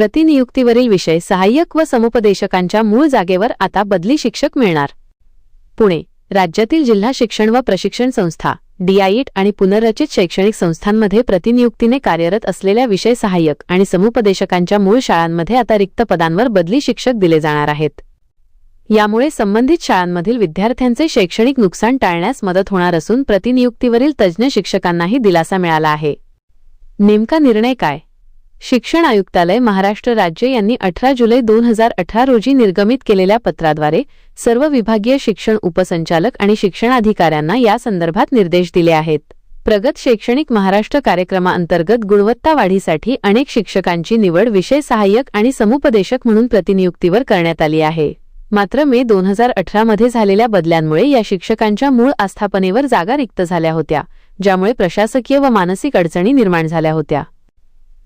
प्रतिनियुक्तीवरील विषय सहाय्यक व समुपदेशकांच्या मूळ जागेवर आता बदली शिक्षक मिळणार। पुणे राज्यातील जिल्हा शिक्षण व प्रशिक्षण संस्था DIET आणि पुनर्रचित शैक्षणिक संस्थांमध्ये प्रतिनियुक्तीने कार्यरत असलेल्या विषय सहाय्यक आणि समुपदेशकांच्या मूळ शाळांमध्ये आता रिक्त पदांवर बदली शिक्षक दिले जाणार आहेत। यामुळे संबंधित शाळांमधील विद्यार्थ्यांचे शैक्षणिक नुकसान टाळण्यास मदत होणार असून प्रतिनियुक्तीवरील तज्ज्ञ शिक्षकांनाही दिलासा मिळाला आहे। नेमका निर्णय काय? शिक्षण आयुक्तालय महाराष्ट्र राज्य यांनी 18 जुलै 2018 रोजी निर्गमित केलेल्या पत्राद्वारे सर्व विभागीय शिक्षण उपसंचालक आणि शिक्षणाधिकाऱ्यांना या संदर्भात निर्देश दिले आहेत। प्रगत शैक्षणिक महाराष्ट्र कार्यक्रमाअंतर्गत गुणवत्ता वाढीसाठी अनेक शिक्षकांची निवड विषय सहाय्यक आणि समुपदेशक म्हणून प्रतिनियुक्तीवर करण्यात आली आहे। मात्र मे 2018 मध्ये झालेल्या बदल्यांमुळे या शिक्षकांच्या मूळ आस्थापनेवर जागा रिक्त झाल्या होत्या, ज्यामुळे प्रशासकीय व मानसिक अडचणी निर्माण झाल्या होत्या।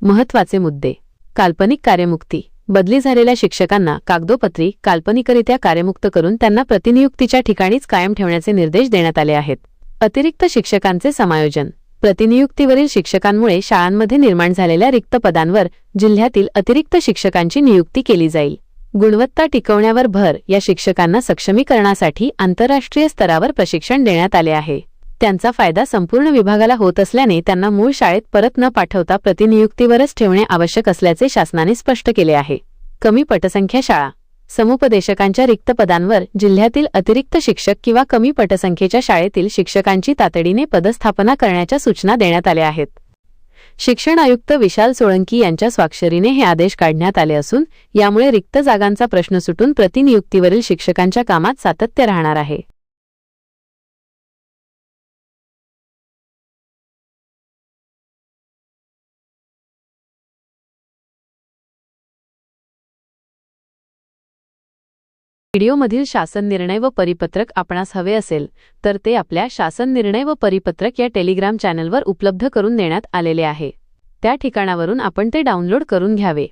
महत्त्वाचे मुद्दे: काल्पनिक कार्यमुक्ती। बदली झालेल्या शिक्षकांना कागदोपत्री काल्पनिकरित्या कार्यमुक्त करून त्यांना प्रतिनियुक्तीच्या ठिकाणीच कायम ठेवण्याचे निर्देश देण्यात आले आहेत। अतिरिक्त शिक्षकांचे समायोजन। प्रतिनियुक्तीवरील शिक्षकांमुळे शाळांमध्ये निर्माण झालेल्या रिक्त पदांवर जिल्ह्यातील अतिरिक्त शिक्षकांची नियुक्ती केली जाईल। गुणवत्ता टिकवण्यावर भर। या शिक्षकांना सक्षमीकरणासाठी आंतरराष्ट्रीय स्तरावर प्रशिक्षण देण्यात आले आहे। त्यांचा फायदा संपूर्ण विभागाला होत असल्याने त्यांना मूळ शाळेत परत न पाठवता प्रतिनियुक्तीवरच ठेवणे आवश्यक असल्याचे शासनाने स्पष्ट केले आहे। कमी पटसंख्या शाळा। समुपदेशकांच्या रिक्त पदांवर जिल्ह्यातील अतिरिक्त शिक्षक किंवा कमी पटसंख्येच्या शाळेतील शिक्षकांची तातडीने पदस्थापना करण्याच्या सूचना देण्यात आल्या आहेत। शिक्षण आयुक्त विशाल सोळंकी यांच्या स्वाक्षरीने हे आदेश काढण्यात आले असून यामुळे रिक्त जागांचा प्रश्न सुटून प्रतिनियुक्तीवरील शिक्षकांच्या कामात सातत्य राहणार आहे। व्हिडिओमधील शासन निर्णय व परिपत्रक आपणास हवे असेल तर ते आपल्या शासन निर्णय व परिपत्रक या टेलिग्राम चॅनलवर उपलब्ध करून देण्यात आलेले आहे। त्या ठिकाणावरून आपण ते डाउनलोड करून घ्यावे।